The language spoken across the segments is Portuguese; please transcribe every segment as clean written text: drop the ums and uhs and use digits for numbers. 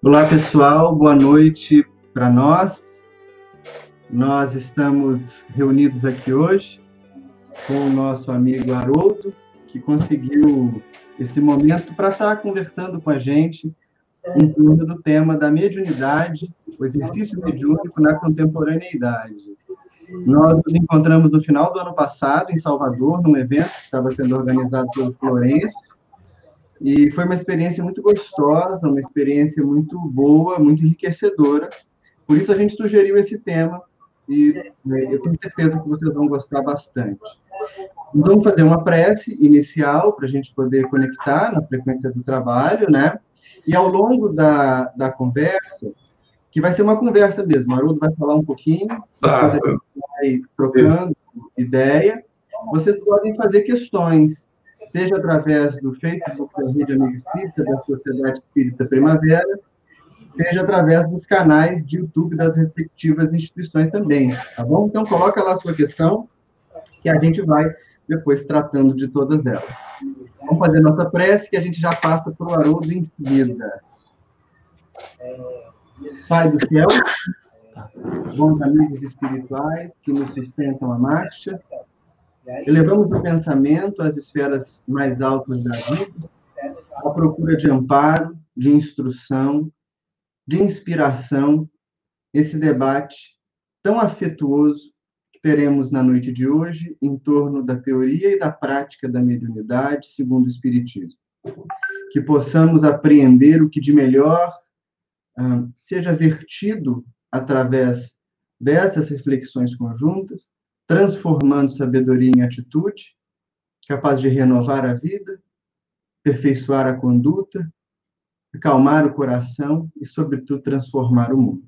Olá, pessoal, boa noite para nós. Nós estamos reunidos aqui hoje com o nosso amigo Haroldo, que conseguiu esse momento para estar conversando com a gente em torno do tema da mediunidade, o exercício mediúnico na contemporaneidade. Nós nos encontramos no final do ano passado, em Salvador, num evento que estava sendo organizado pelo Florencio, e foi uma experiência muito gostosa, uma experiência muito boa, muito enriquecedora. Por isso a gente sugeriu esse tema, e eu tenho certeza que vocês vão gostar bastante. Nós vamos fazer uma prece inicial para a gente poder conectar na frequência do trabalho, né? E ao longo da conversa, que vai ser uma conversa mesmo, o Haroldo vai falar um pouquinho, depois a gente vai trocando ideia. Vocês podem fazer questões, seja através do Facebook da Rede Amigo Espírita, da Sociedade Espírita Primavera, seja através dos canais de YouTube das respectivas instituições também, tá bom? Então, coloca lá a sua questão, que a gente vai depois tratando de todas elas. Vamos fazer nossa prece, que a gente já passa para o Haroldo em seguida. Pai do céu, bons amigos espirituais que nos sustentam a marcha, elevamos o pensamento às esferas mais altas da vida, à procura de amparo, de instrução, de inspiração, esse debate tão afetuoso que teremos na noite de hoje em torno da teoria e da prática da mediunidade segundo o Espiritismo. Que possamos apreender o que de melhor seja vertido através dessas reflexões conjuntas, transformando sabedoria em atitude, capaz de renovar a vida, aperfeiçoar a conduta, acalmar o coração e, sobretudo, transformar o mundo.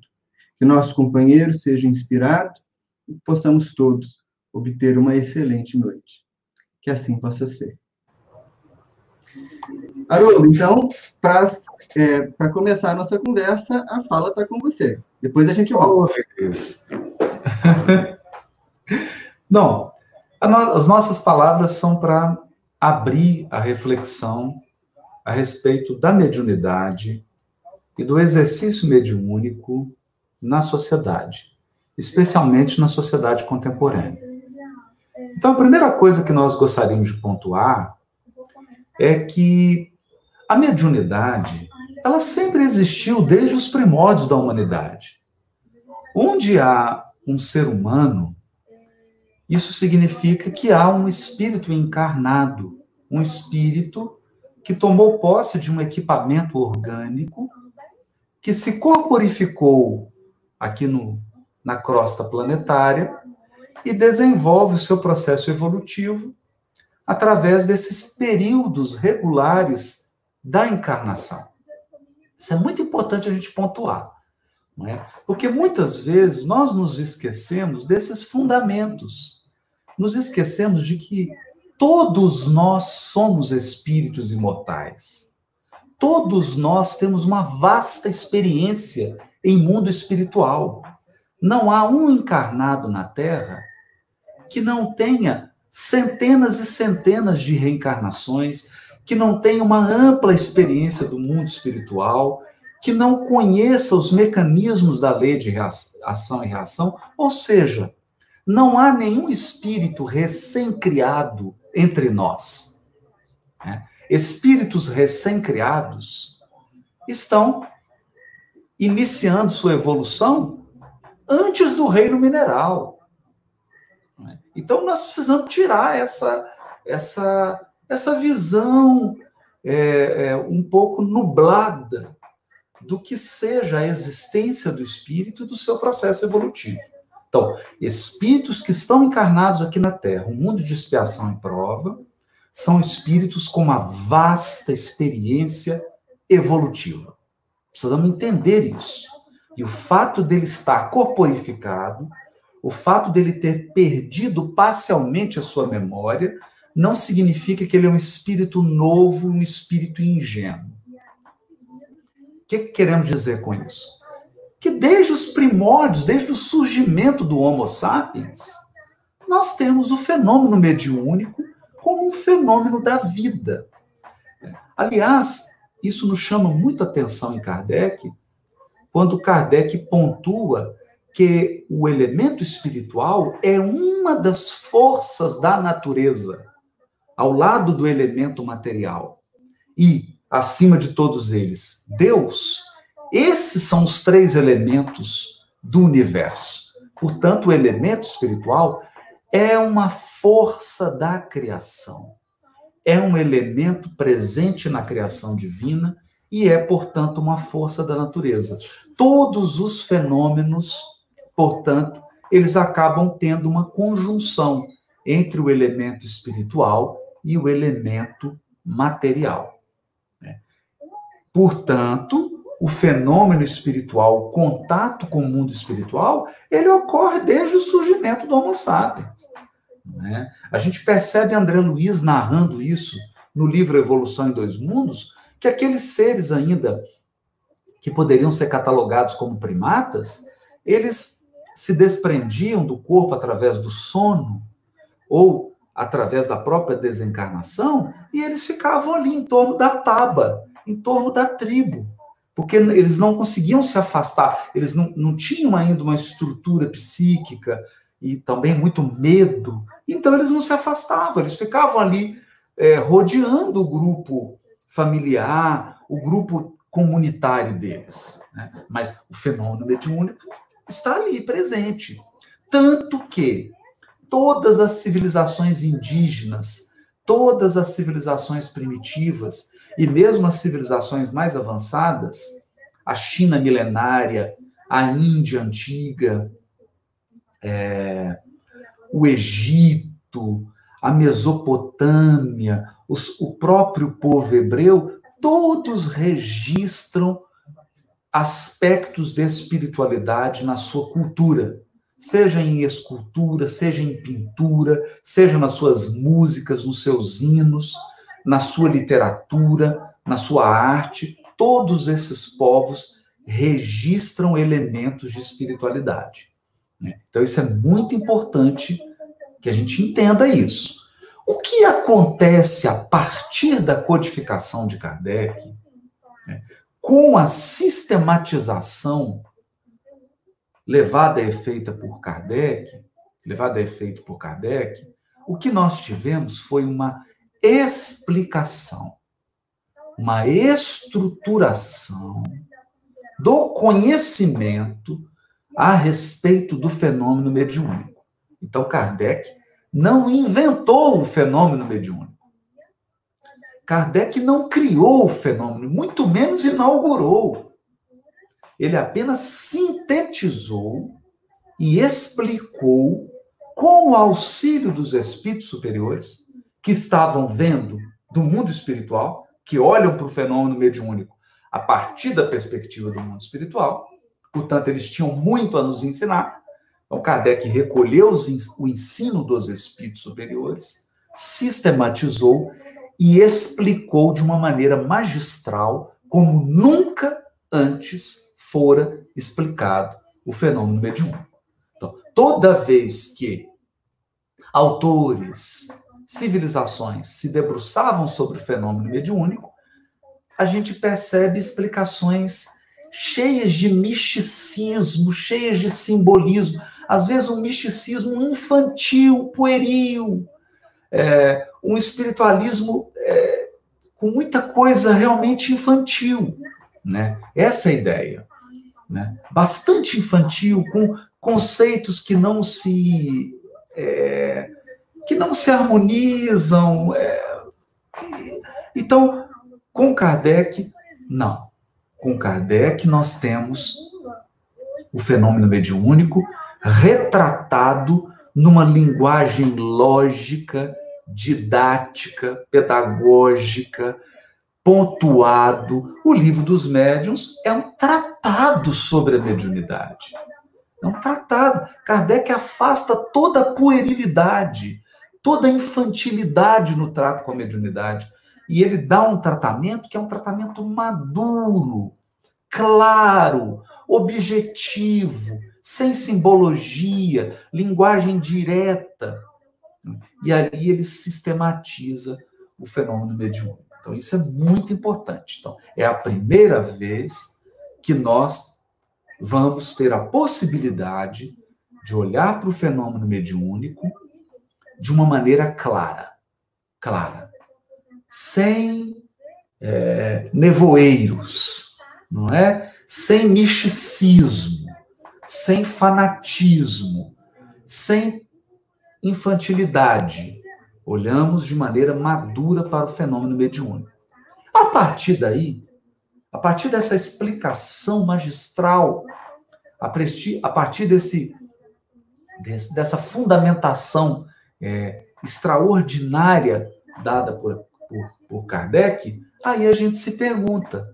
Que nosso companheiro seja inspirado e possamos todos obter uma excelente noite. Que assim possa ser. Haroldo, então, para começar a nossa conversa, a fala está com você. Depois a gente volta. Não, as nossas palavras são para abrir a reflexão a respeito da mediunidade e do exercício mediúnico na sociedade, especialmente na sociedade contemporânea. Então, a primeira coisa que nós gostaríamos de pontuar é que a mediunidade, ela sempre existiu desde os primórdios da humanidade. Onde há um ser humano, isso significa que há um espírito encarnado, um espírito que tomou posse de um equipamento orgânico, que se corporificou aqui na crosta planetária e desenvolve o seu processo evolutivo através desses períodos regulares da encarnação. Isso é muito importante a gente pontuar, não é? Porque muitas vezes nós nos esquecemos desses fundamentos, nos esquecemos de que todos nós somos espíritos imortais. Todos nós temos uma vasta experiência em mundo espiritual. Não há um encarnado na Terra que não tenha centenas e centenas de reencarnações, que não tenha uma ampla experiência do mundo espiritual, que não conheça os mecanismos da lei de ação e reação, ou seja, não há nenhum espírito recém-criado entre nós. Espíritos recém-criados estão iniciando sua evolução antes do reino mineral. Então, nós precisamos tirar essa visão um pouco nublada do que seja a existência do espírito e do seu processo evolutivo. Então, espíritos que estão encarnados aqui na Terra, um mundo de expiação e prova, são espíritos com uma vasta experiência evolutiva. Precisamos entender isso. E o fato dele estar corporificado, o fato dele ter perdido parcialmente a sua memória, não significa que ele é um espírito novo, um espírito ingênuo. O que queremos dizer com isso? Que desde os primórdios, desde o surgimento do Homo sapiens, nós temos o fenômeno mediúnico como um fenômeno da vida. Aliás, isso nos chama muito atenção em Kardec, quando Kardec pontua que o elemento espiritual é uma das forças da natureza, ao lado do elemento material. E, acima de todos eles, Deus. Esses são os três elementos do universo. Portanto, o elemento espiritual é uma força da criação. É um elemento presente na criação divina e é, portanto, uma força da natureza. Todos os fenômenos, portanto, eles acabam tendo uma conjunção entre o elemento espiritual e o elemento material. Portanto, o fenômeno espiritual, o contato com o mundo espiritual, ele ocorre desde o surgimento do Homo sapiens. Né? A gente percebe André Luiz narrando isso no livro Evolução em Dois Mundos, que aqueles seres ainda que poderiam ser catalogados como primatas, eles se desprendiam do corpo através do sono ou através da própria desencarnação e eles ficavam ali em torno da taba, em torno da tribo, porque eles não conseguiam se afastar, eles não tinham ainda uma estrutura psíquica e também muito medo, então eles não se afastavam, eles ficavam ali rodeando o grupo familiar, o grupo comunitário deles. Né? Mas o fenômeno mediúnico está ali presente. Tanto que todas as civilizações indígenas, todas as civilizações primitivas e mesmo as civilizações mais avançadas, a China milenária, a Índia antiga, o Egito, a Mesopotâmia, o próprio povo hebreu, todos registram aspectos de espiritualidade na sua cultura, seja em escultura, seja em pintura, seja nas suas músicas, nos seus hinos, na sua literatura, na sua arte. Todos esses povos registram elementos de espiritualidade. Então, isso é muito importante que a gente entenda isso. O que acontece a partir da codificação de Kardec, com a sistematização levada a efeito por Kardec, o que nós tivemos foi uma explicação, uma estruturação do conhecimento a respeito do fenômeno mediúnico. Então, Kardec não inventou o fenômeno mediúnico. Kardec não criou o fenômeno, muito menos inaugurou. Ele apenas sintetizou e explicou, com o auxílio dos espíritos superiores, que estavam vendo do mundo espiritual, que olham para o fenômeno mediúnico a partir da perspectiva do mundo espiritual. Portanto, eles tinham muito a nos ensinar. Então, Kardec recolheu o ensino dos espíritos superiores, sistematizou e explicou de uma maneira magistral, como nunca antes fora explicado o fenômeno mediúnico. Então, toda vez que autores, civilizações se debruçavam sobre o fenômeno mediúnico, a gente percebe explicações cheias de misticismo, cheias de simbolismo, às vezes um misticismo infantil, pueril, um espiritualismo com muita coisa realmente infantil, né? Essa é a ideia, né? Bastante infantil, com conceitos que não se harmonizam. Então, com Kardec, não. Com Kardec, nós temos o fenômeno mediúnico retratado numa linguagem lógica, didática, pedagógica, pontuado. O Livro dos Médiuns é um tratado sobre a mediunidade. É um tratado. Kardec afasta toda a puerilidade, toda a infantilidade no trato com a mediunidade. E ele dá um tratamento que é um tratamento maduro, claro, objetivo, sem simbologia, linguagem direta. E ali ele sistematiza o fenômeno mediúnico. Então, isso é muito importante. Então, é a primeira vez que nós vamos ter a possibilidade de olhar para o fenômeno mediúnico de uma maneira clara, sem nevoeiros, não é? Sem misticismo, sem fanatismo, sem infantilidade. Olhamos de maneira madura para o fenômeno mediúnico. A partir daí, a partir dessa explicação magistral, a partir dessa fundamentação extraordinária dada por Kardec, aí a gente se pergunta,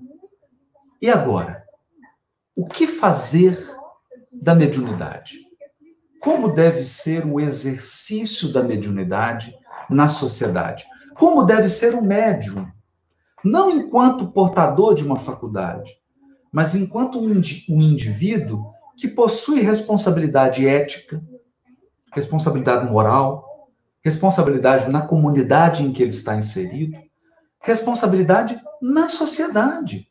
e agora? O que fazer da mediunidade? Como deve ser o exercício da mediunidade na sociedade? Como deve ser o médium? Não enquanto portador de uma faculdade, mas enquanto um indivíduo que possui responsabilidade ética, responsabilidade moral, responsabilidade na comunidade em que ele está inserido, responsabilidade na sociedade.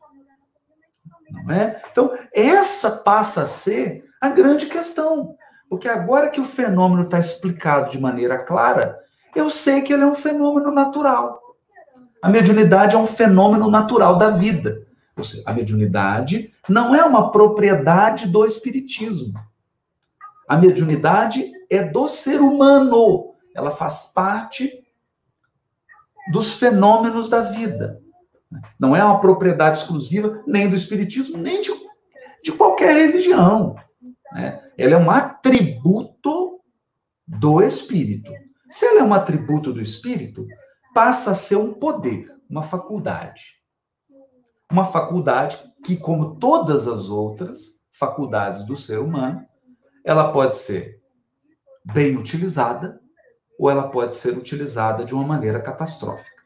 Não é? Então, essa passa a ser a grande questão. Porque agora que o fenômeno está explicado de maneira clara, eu sei que ele é um fenômeno natural. A mediunidade é um fenômeno natural da vida. Ou seja, a mediunidade não é uma propriedade do espiritismo. A mediunidade é do ser humano. Ela faz parte dos fenômenos da vida. Não é uma propriedade exclusiva nem do espiritismo, nem de qualquer religião. Né? Ela é um atributo do espírito. Se ela é um atributo do espírito, passa a ser um poder, uma faculdade. Uma faculdade que, como todas as outras faculdades do ser humano, ela pode ser bem utilizada ou ela pode ser utilizada de uma maneira catastrófica.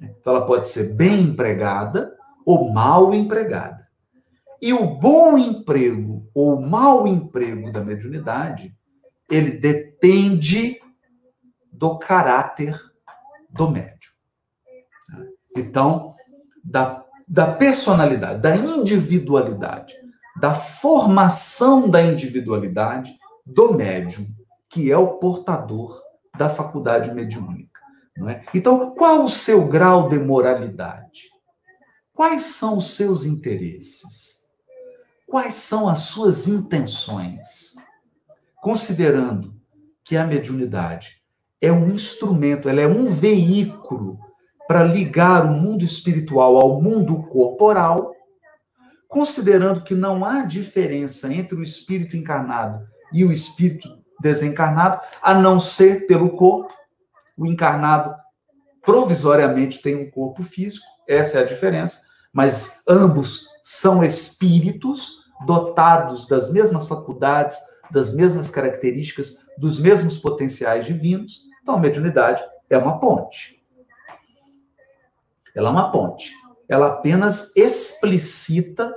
Então, ela pode ser bem empregada ou mal empregada. E o bom emprego ou o mau emprego da mediunidade, ele depende do caráter do médium. Então, da personalidade, da individualidade, da formação da individualidade do médium, que é o portador da faculdade mediúnica. Não é? Então, qual o seu grau de moralidade? Quais são os seus interesses? Quais são as suas intenções? Considerando que a mediunidade é um instrumento, ela é um veículo para ligar o mundo espiritual ao mundo corporal, considerando que não há diferença entre o espírito encarnado e o espírito desencarnado, a não ser pelo corpo. O encarnado provisoriamente tem um corpo físico, essa é a diferença, mas ambos são espíritos dotados das mesmas faculdades, das mesmas características, dos mesmos potenciais divinos. Então, a mediunidade é uma ponte. Ela é uma ponte. Ela apenas explicita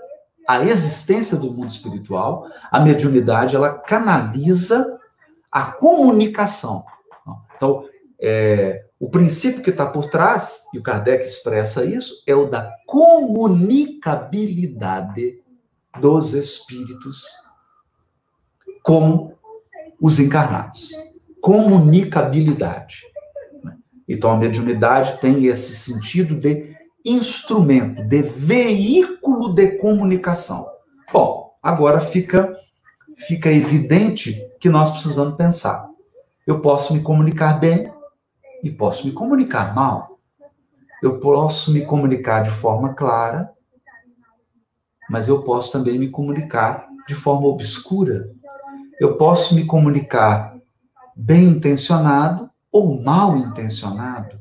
a existência do mundo espiritual. A mediunidade, ela canaliza a comunicação. Então, o princípio que está por trás, e o Kardec expressa isso, é o da comunicabilidade dos espíritos com os encarnados. Comunicabilidade. Então, a mediunidade tem esse sentido de instrumento, de veículo de comunicação. Bom, agora fica evidente que nós precisamos pensar. Eu posso me comunicar bem e posso me comunicar mal. Eu posso me comunicar de forma clara, mas eu posso também me comunicar de forma obscura. Eu posso me comunicar bem intencionado ou mal intencionado.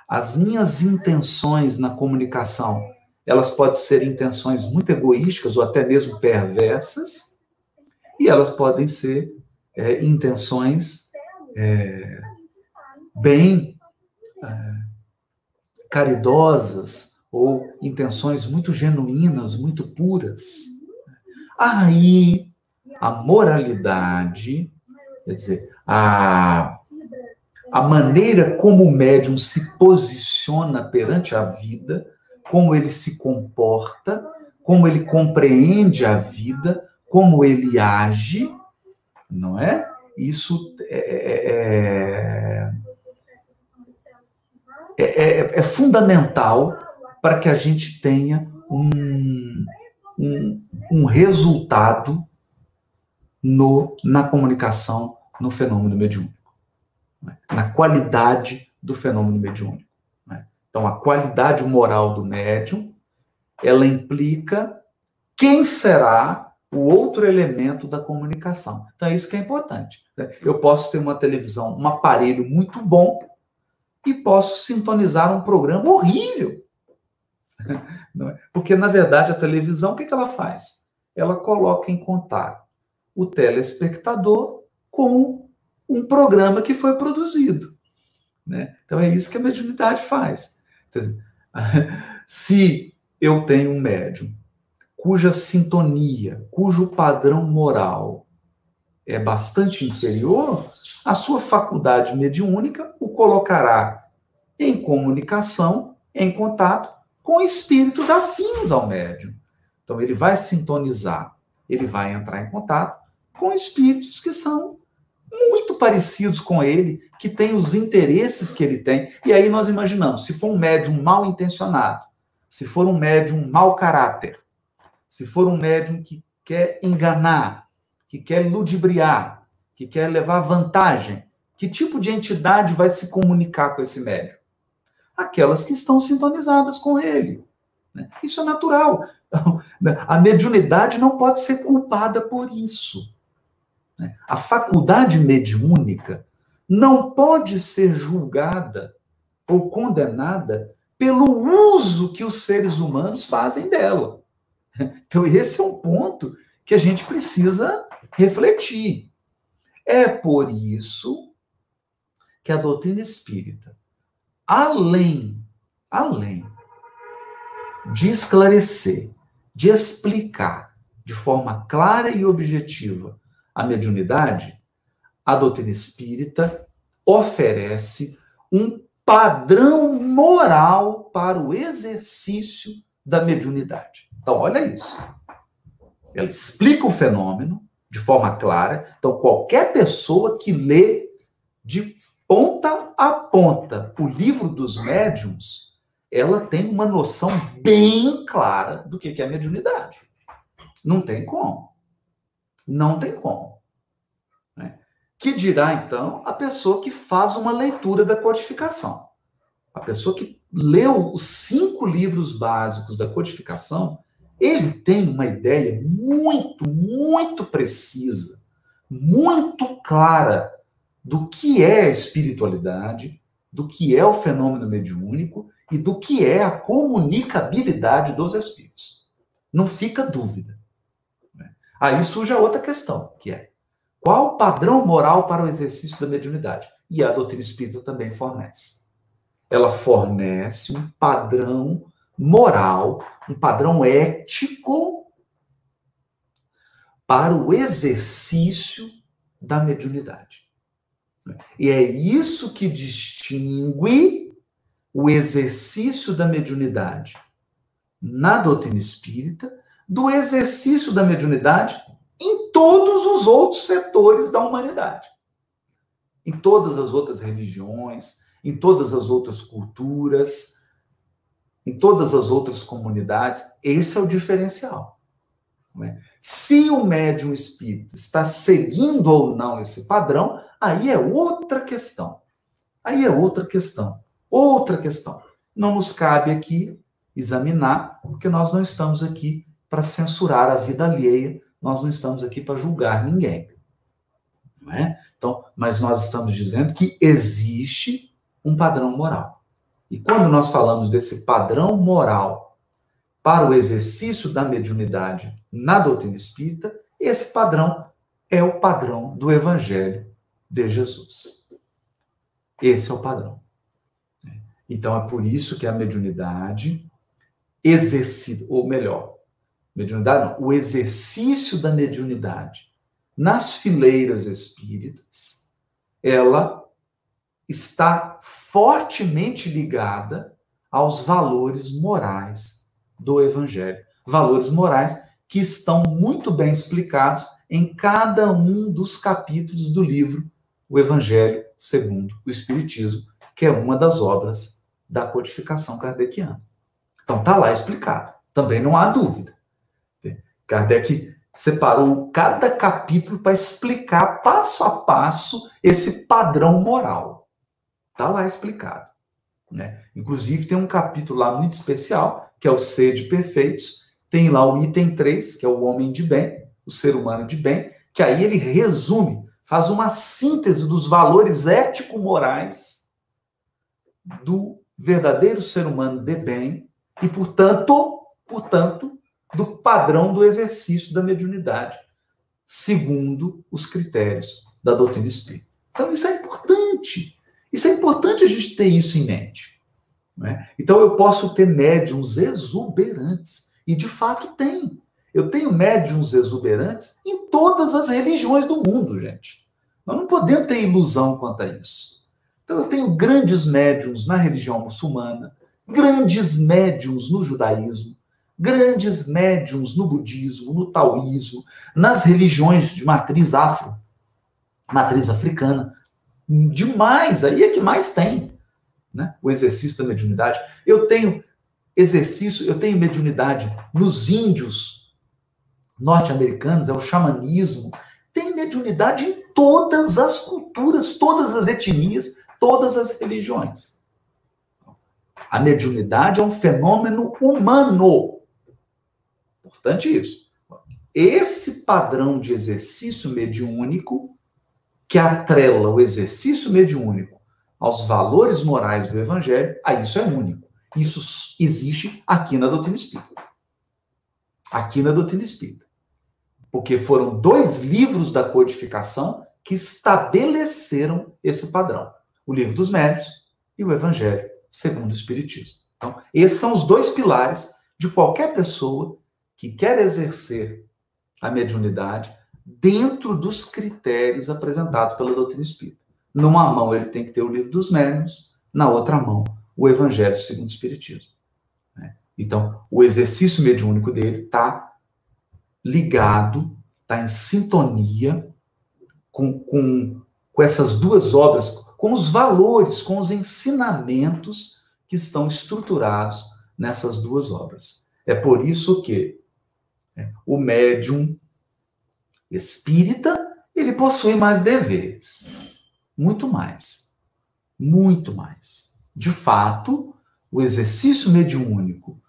As minhas intenções na comunicação, elas podem ser intenções muito egoístas ou até mesmo perversas, e elas podem ser intenções bem caridosas ou intenções muito genuínas, muito puras. Aí, a moralidade, quer dizer, a maneira como o médium se posiciona perante a vida, como ele se comporta, como ele compreende a vida, como ele age, não é? Isso é fundamental para que a gente tenha um resultado na comunicação, no fenômeno mediúnico, né? Na qualidade do fenômeno mediúnico, né? Então, a qualidade moral do médium, ela implica quem será o outro elemento da comunicação. Então, é isso que é importante, né? Eu posso ter uma televisão, um aparelho muito bom, e posso sintonizar um programa horrível. Não é? Porque, na verdade, a televisão, o que ela faz? Ela coloca em contato o telespectador com um programa que foi produzido, né? Então, é isso que a mediunidade faz. Se eu tenho um médium cuja sintonia, cujo padrão moral é bastante inferior, a sua faculdade mediúnica o colocará em comunicação, em contato com espíritos afins ao médium. Então, ele vai sintonizar, ele vai entrar em contato com espíritos que são muito parecidos com ele, que têm os interesses que ele tem. E aí nós imaginamos, se for um médium mal intencionado, se for um médium mau caráter, se for um médium que quer enganar, que quer ludibriar, que quer levar vantagem, que tipo de entidade vai se comunicar com esse médium? Aquelas que estão sintonizadas com ele, né? Isso é natural. A mediunidade não pode ser culpada por isso, né? A faculdade mediúnica não pode ser julgada ou condenada pelo uso que os seres humanos fazem dela. Então, esse é um ponto que a gente precisa refletir. É por isso que a doutrina espírita, além de esclarecer, de explicar de forma clara e objetiva a mediunidade, a doutrina espírita oferece um padrão moral para o exercício da mediunidade. Então, olha isso. Ela explica o fenômeno de forma clara. Então, qualquer pessoa que lê de ponta a ponta o livro dos médiuns, ela tem uma noção bem clara do que é mediunidade. Não tem como. Não tem como. Né? Que dirá, então, a pessoa que faz uma leitura da codificação. A pessoa que leu os 5 livros básicos da codificação, ele tem uma ideia muito precisa, muito clara do que é a espiritualidade, do que é o fenômeno mediúnico e do que é a comunicabilidade dos espíritos. Não fica dúvida. Aí surge a outra questão, que é: qual o padrão moral para o exercício da mediunidade? E a doutrina espírita também fornece. Ela fornece um padrão moral, um padrão ético para o exercício da mediunidade. E é isso que distingue o exercício da mediunidade na doutrina espírita do exercício da mediunidade em todos os outros setores da humanidade. Em todas as outras religiões, em todas as outras culturas, em todas as outras comunidades. Esse é o diferencial. Não é? Se o médium espírita está seguindo ou não esse padrão, aí é outra questão. Aí é outra questão. Outra questão. Não nos cabe aqui examinar, porque nós não estamos aqui para censurar a vida alheia, nós não estamos aqui para julgar ninguém. Não é? Então, mas nós estamos dizendo que existe um padrão moral. E quando nós falamos desse padrão moral para o exercício da mediunidade na doutrina espírita, esse padrão é o padrão do Evangelho de Jesus. Esse é o padrão. Então, é por isso que a mediunidade exercita, ou melhor, mediunidade não, o exercício da mediunidade nas fileiras espíritas, ela está fortemente ligada aos valores morais do Evangelho. Valores morais que estão muito bem explicados em cada um dos capítulos do livro O Evangelho segundo o Espiritismo, que é uma das obras da codificação kardeciana. Então, está lá explicado. Também não há dúvida. Kardec separou cada capítulo para explicar passo a passo esse padrão moral. Está lá explicado. Né? Inclusive, tem um capítulo lá muito especial, que é o Sede Perfeitos. Tem lá o item 3, que é o homem de bem, o ser humano de bem, que aí ele resume, faz uma síntese dos valores ético-morais do verdadeiro ser humano de bem e, portanto, do padrão do exercício da mediunidade, segundo os critérios da doutrina espírita. Então, isso é importante. Isso é importante a gente ter isso em mente. Né? Então, eu posso ter médiuns exuberantes, e de fato tem. Eu tenho médiuns exuberantes em todas as religiões do mundo, gente. Nós não podemos ter ilusão quanto a isso. Então, eu tenho grandes médiuns na religião muçulmana, grandes médiuns no judaísmo, grandes médiuns no budismo, no taoísmo, nas religiões de matriz afro, matriz africana. Demais, aí é que mais tem, né? O exercício da mediunidade. Eu tenho mediunidade nos índios norte-americanos, é o xamanismo. Tem mediunidade em todas as culturas, todas as etnias, todas as religiões. A mediunidade é um fenômeno humano. Importante isso. Esse padrão de exercício mediúnico que atrela o exercício mediúnico aos valores morais do Evangelho, isso é único. Isso existe aqui na doutrina espírita. Aqui na doutrina espírita. Porque foram 2 livros da codificação que estabeleceram esse padrão. O Livro dos Médiuns e o Evangelho segundo o Espiritismo. Então, esses são os 2 pilares de qualquer pessoa que quer exercer a mediunidade dentro dos critérios apresentados pela doutrina espírita. Numa mão ele tem que ter o Livro dos Médiuns, na outra mão o Evangelho segundo o Espiritismo. Então, o exercício mediúnico dele está ligado, está em sintonia com essas 2 obras, com os valores, com os ensinamentos que estão estruturados nessas 2 obras. É por isso que o médium espírita, ele possui mais deveres. Muito mais. Muito mais. De fato, o exercício mediúnico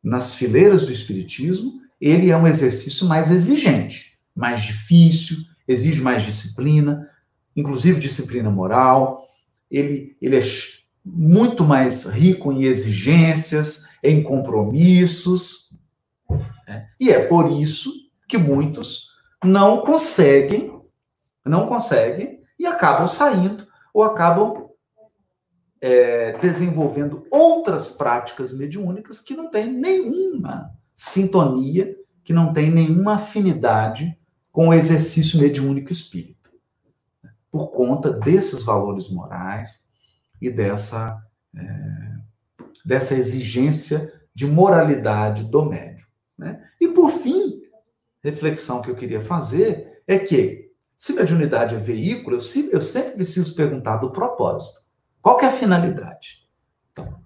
nas fileiras do espiritismo, ele é um exercício mais exigente, mais difícil, exige mais disciplina, inclusive disciplina moral. Ele é muito mais rico em exigências, em compromissos. E é por isso que muitos não conseguem e acabam saindo ou acabam desenvolvendo outras práticas mediúnicas que não têm nenhuma sintonia, que não têm nenhuma afinidade com o exercício mediúnico espírita, por conta desses valores morais e dessa exigência de moralidade do médium. Né? E, por fim, reflexão que eu queria fazer é que, se mediunidade é veículo, eu sempre preciso perguntar do propósito. Qual que é a finalidade? Então,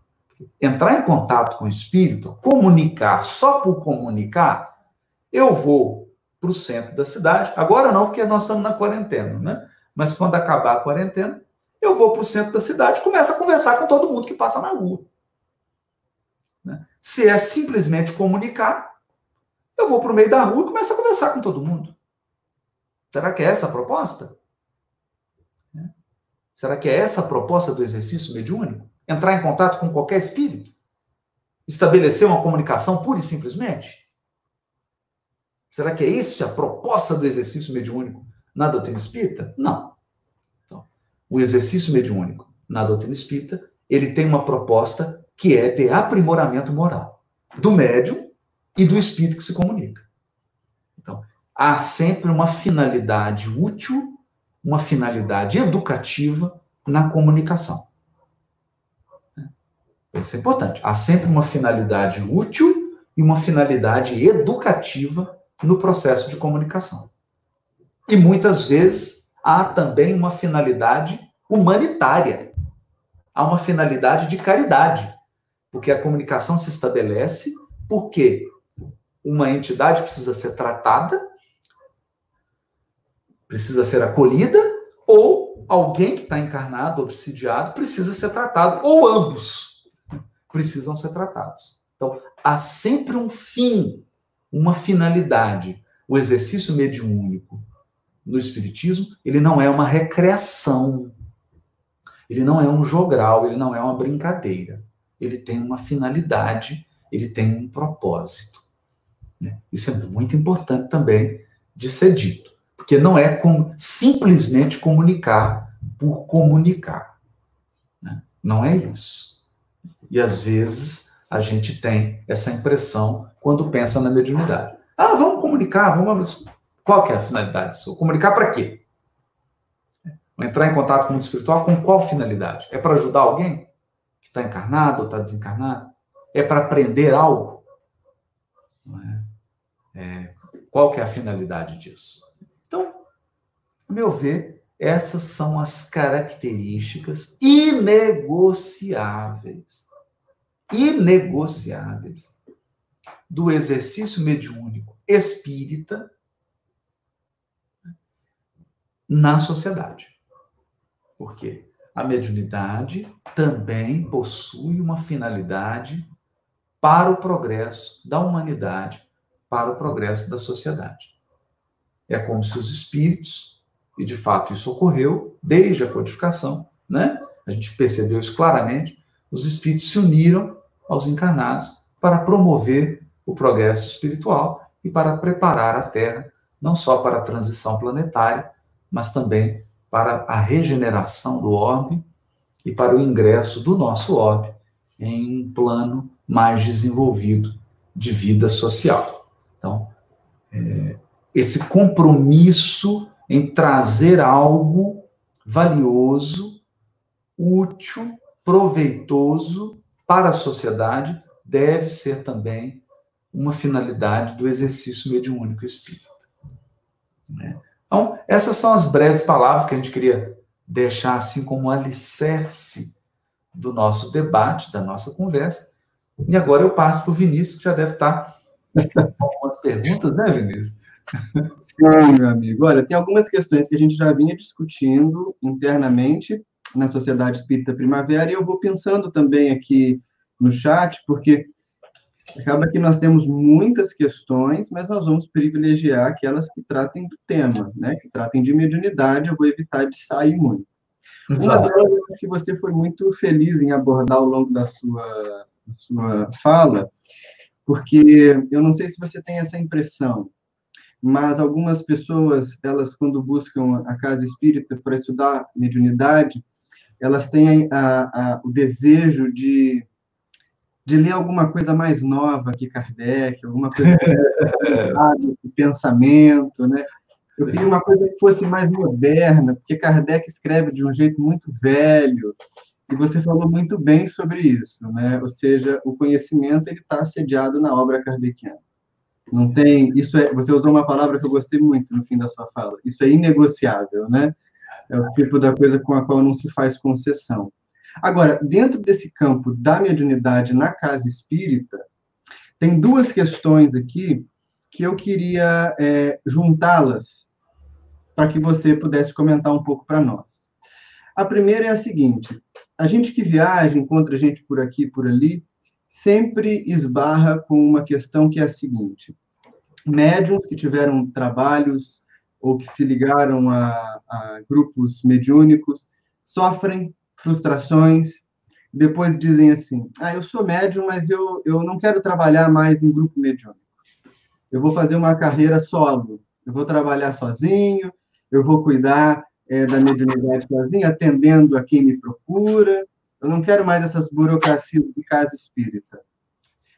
entrar em contato com o espírito, comunicar, só por comunicar, eu vou para o centro da cidade, agora não, porque nós estamos na quarentena, né? Mas quando acabar a quarentena, eu vou para o centro da cidade e começo a conversar com todo mundo que passa na rua. Né? Se é simplesmente comunicar, eu vou para o meio da rua e começo a conversar com todo mundo. Será que é essa a proposta? Será que é essa a proposta do exercício mediúnico? Entrar em contato com qualquer espírito? Estabelecer uma comunicação pura e simplesmente? Será que é isso a proposta do exercício mediúnico na doutrina espírita? Não. Então, o exercício mediúnico na doutrina espírita, ele tem uma proposta que é de aprimoramento moral do médium e do espírito que se comunica. Então, há sempre uma finalidade útil, uma finalidade educativa na comunicação. Isso é importante. Há sempre uma finalidade útil e uma finalidade educativa no processo de comunicação. E muitas vezes há também uma finalidade humanitária, há uma finalidade de caridade, porque a comunicação se estabelece porque uma entidade precisa ser tratada, precisa ser acolhida, ou alguém que está encarnado, obsidiado, precisa ser tratado, ou ambos precisam ser tratados. Então, há sempre um fim, uma finalidade. O exercício mediúnico no Espiritismo, ele não é uma recreação, ele não é um jogral, ele não é uma brincadeira. Ele tem uma finalidade, ele tem um propósito. Isso é muito importante também de ser dito, porque não é simplesmente comunicar por comunicar. Não é isso. E às vezes a gente tem essa impressão quando pensa na mediunidade. Ah, vamos comunicar, vamos... Qual que é a finalidade disso? Comunicar para quê? Entrar em contato com o mundo espiritual com qual finalidade? É para ajudar alguém que está encarnado ou está desencarnado? É para aprender algo? Não é? Qual que é a finalidade disso? Então, a meu ver, essas são as características inegociáveis do exercício mediúnico espírita na sociedade. Porque a mediunidade também possui uma finalidade para o progresso da humanidade, para o progresso da sociedade. É como se os espíritos, e de fato isso ocorreu desde a codificação, né? A gente percebeu isso claramente, os espíritos se uniram aos encarnados para promover o progresso espiritual e para preparar a Terra, não só para a transição planetária, mas também para a regeneração do orbe e para o ingresso do nosso orbe em um plano mais desenvolvido de vida social. Então, esse compromisso em trazer algo valioso, útil, proveitoso para a sociedade deve ser também uma finalidade do exercício mediúnico espírita. Então, essas são as breves palavras que a gente queria deixar assim como alicerce do nosso debate, da nossa conversa. E agora eu passo para o Vinícius, que já deve estar com algumas perguntas, né, Vinícius? Sim, meu amigo. Olha, tem algumas questões que a gente já vinha discutindo internamente na Sociedade Espírita Primavera, e eu vou pensando também aqui no chat, porque acaba que nós temos muitas questões, mas nós vamos privilegiar aquelas que tratem do tema, né? Que tratem de mediunidade, eu vou evitar de sair muito. Exato. Uma delas, eu acho que você foi muito feliz em abordar ao longo da sua fala, porque eu não sei se você tem essa impressão, mas algumas pessoas, elas, quando buscam a casa espírita para estudar mediunidade, elas têm o desejo de ler alguma coisa mais nova que Kardec, alguma coisa de pensamento, né? Eu queria uma coisa que fosse mais moderna, porque Kardec escreve de um jeito muito velho, e você falou muito bem sobre isso, né? Ou seja, o conhecimento ele está assediado na obra kardeciana. Não tem, você usou uma palavra que eu gostei muito no fim da sua fala. Isso é inegociável, né? É o tipo da coisa com a qual não se faz concessão. Agora, dentro desse campo da mediunidade na casa espírita, tem duas questões aqui que eu queria juntá-las para que você pudesse comentar um pouco para nós. A primeira é a seguinte: a gente que viaja, encontra gente por aqui e por ali, sempre esbarra com uma questão que é a seguinte: médiuns que tiveram trabalhos ou que se ligaram a grupos mediúnicos sofrem frustrações, depois dizem assim: eu sou médium, mas eu não quero trabalhar mais em grupo mediúnico. Eu vou fazer uma carreira solo, eu vou trabalhar sozinho, eu vou cuidar da mediunidade sozinho, atendendo a quem me procura, eu não quero mais essas burocracias de casa espírita.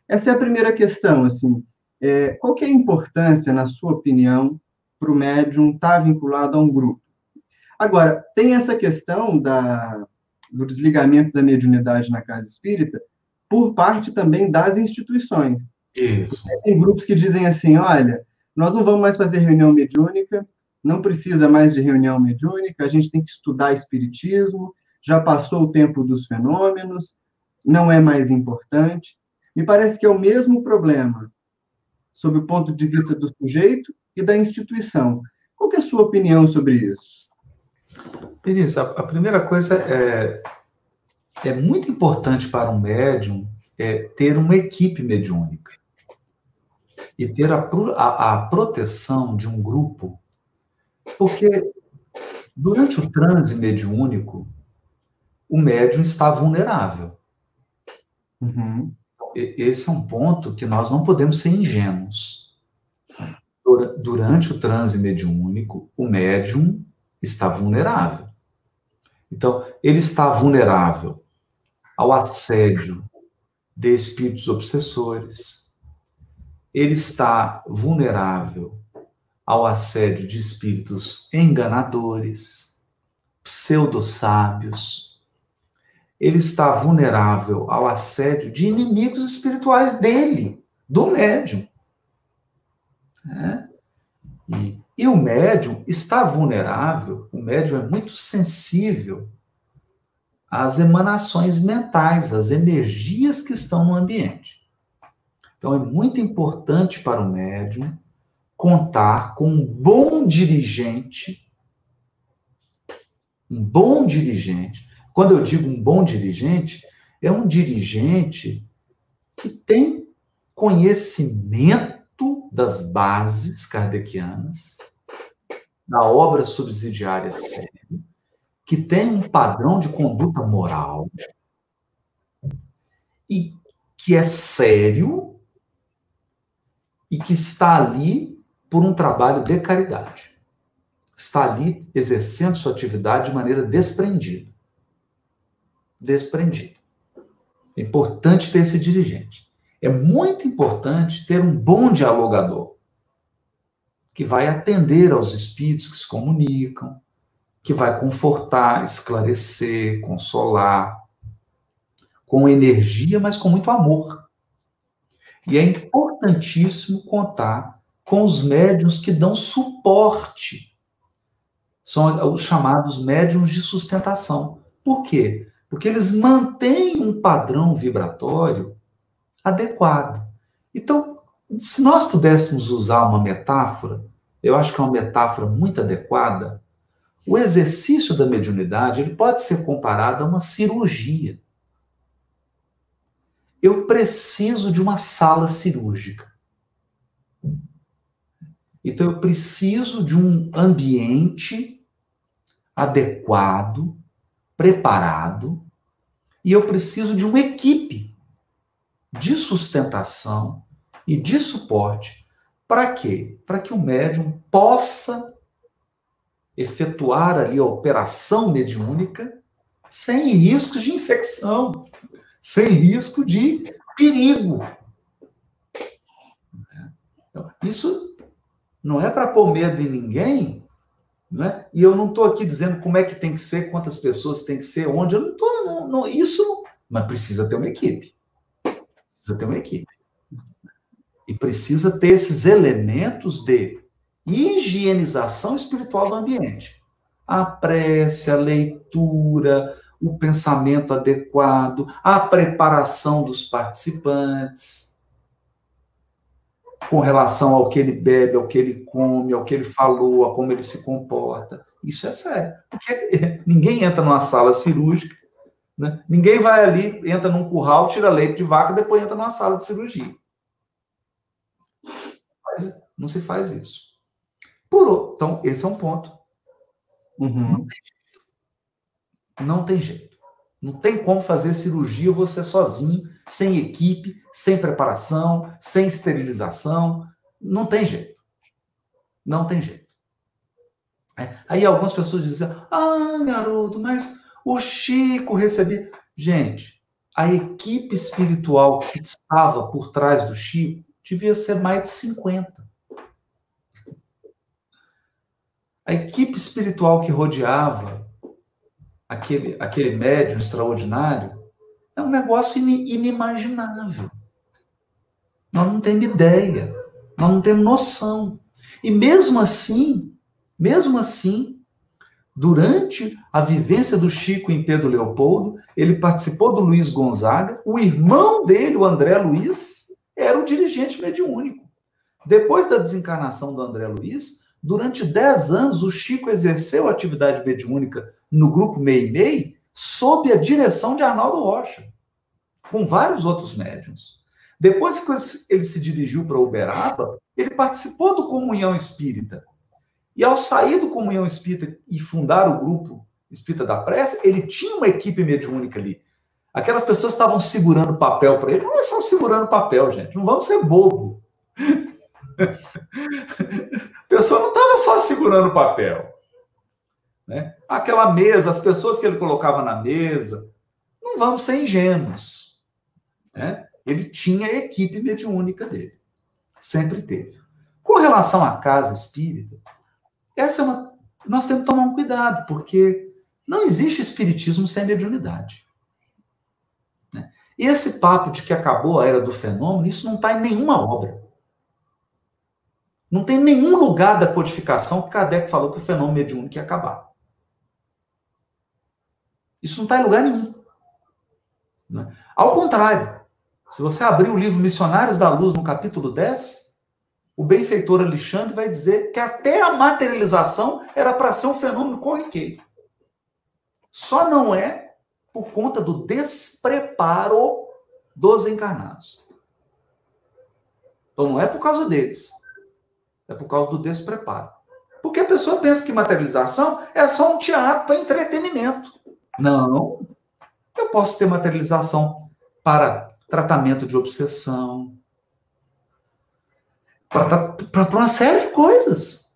Essa é a primeira questão, assim, qual que é a importância, na sua opinião, para o médium estar vinculado a um grupo? Agora, tem essa questão do desligamento da mediunidade na casa espírita por parte também das instituições. Isso. Tem grupos que dizem assim, olha, nós não vamos mais fazer reunião mediúnica, não precisa mais de reunião mediúnica, a gente tem que estudar espiritismo, já passou o tempo dos fenômenos, não é mais importante. Me parece que é o mesmo problema, sob o ponto de vista do sujeito e da instituição. Qual que é a sua opinião sobre isso? Penícia, a primeira coisa é muito importante para um médium ter uma equipe mediúnica e ter a proteção de um grupo, porque durante o transe mediúnico, o médium está vulnerável. Uhum. Esse é um ponto que nós não podemos ser ingênuos. Durante o transe mediúnico, o médium está vulnerável. Então, ele está vulnerável ao assédio de espíritos obsessores, ele está vulnerável ao assédio de espíritos enganadores, pseudo-sábios, ele está vulnerável ao assédio de inimigos espirituais dele, do médium. E o médium está vulnerável, o médium é muito sensível às emanações mentais, às energias que estão no ambiente. Então, é muito importante para o médium contar com um bom dirigente. Um bom dirigente. Quando eu digo um bom dirigente, é um dirigente que tem conhecimento das bases kardecianas, da obra subsidiária séria, que tem um padrão de conduta moral e que é sério e que está ali por um trabalho de caridade. Está ali exercendo sua atividade de maneira desprendida. Desprendida. É importante ter esse dirigente. É muito importante ter um bom dialogador, que vai atender aos espíritos que se comunicam, que vai confortar, esclarecer, consolar, com energia, mas com muito amor. E é importantíssimo contar com os médiuns que dão suporte. São os chamados médiuns de sustentação. Por quê? Porque eles mantêm um padrão vibratório adequado. Então, se nós pudéssemos usar uma metáfora, eu acho que é uma metáfora muito adequada, o exercício da mediunidade ele pode ser comparado a uma cirurgia. Eu preciso de uma sala cirúrgica. Então, eu preciso de um ambiente adequado, preparado, e eu preciso de uma equipe de sustentação e de suporte. Para quê? Para que o médium possa efetuar ali a operação mediúnica sem riscos de infecção, sem risco de perigo. Isso não é para pôr medo em ninguém, né? E eu não estou aqui dizendo como é que tem que ser, quantas pessoas tem que ser, onde, eu não estou, isso, mas precisa ter uma equipe. Precisa ter uma equipe. E precisa ter esses elementos de higienização espiritual do ambiente. A prece, a leitura, o pensamento adequado, a preparação dos participantes, com relação ao que ele bebe, ao que ele come, ao que ele falou, a como ele se comporta. Isso é sério. Porque ninguém entra numa sala cirúrgica, né? Ninguém vai ali, entra num curral, tira leite de vaca, depois entra numa sala de cirurgia. Mas não se faz isso. Então, esse é um ponto. Uhum. Não tem jeito. Não tem como fazer cirurgia você sozinho, sem equipe, sem preparação, sem esterilização. Não tem jeito. Não tem jeito. Aí algumas pessoas dizem, garoto, mas o Chico recebia... Gente, a equipe espiritual que estava por trás do Chico devia ser mais de 50. A equipe espiritual que rodeava aquele médium extraordinário é um negócio inimaginável. Nós não temos ideia, nós não temos noção. E mesmo assim, durante a vivência do Chico em Pedro Leopoldo, ele participou do Luiz Gonzaga, o irmão dele, o André Luiz, era o dirigente mediúnico. Depois da desencarnação do André Luiz, durante 10 anos, o Chico exerceu atividade mediúnica no grupo Meimei, sob a direção de Arnaldo Rocha, com vários outros médiuns. Depois que ele se dirigiu para Uberaba, ele participou do Comunhão Espírita. E ao sair do Comunhão Espírita e fundar o grupo Espírita da Prece, ele tinha uma equipe mediúnica ali. Aquelas pessoas estavam segurando papel para ele. Não é só segurando papel, gente. Não vamos ser bobo. A pessoa não estava só segurando papel. Né? Aquela mesa, as pessoas que ele colocava na mesa, não vamos ser ingênuos. Né? Ele tinha a equipe mediúnica dele. Sempre teve. Com relação à casa espírita, nós temos que tomar um cuidado, porque não existe espiritismo sem mediunidade. Né? E esse papo de que acabou a era do fenômeno, isso não está em nenhuma obra. Não tem nenhum lugar da codificação que Kardec falou que o fenômeno mediúnico ia acabar. Isso não está em lugar nenhum. Né? Ao contrário, se você abrir o livro Missionários da Luz, no capítulo 10, o benfeitor Alexandre vai dizer que até a materialização era para ser um fenômeno corriqueiro. Só não é por conta do despreparo dos encarnados. Então não é por causa deles. É por causa do despreparo. Porque a pessoa pensa que materialização é só um teatro para entretenimento. Não. Eu posso ter materialização para tratamento de obsessão, para uma série de coisas.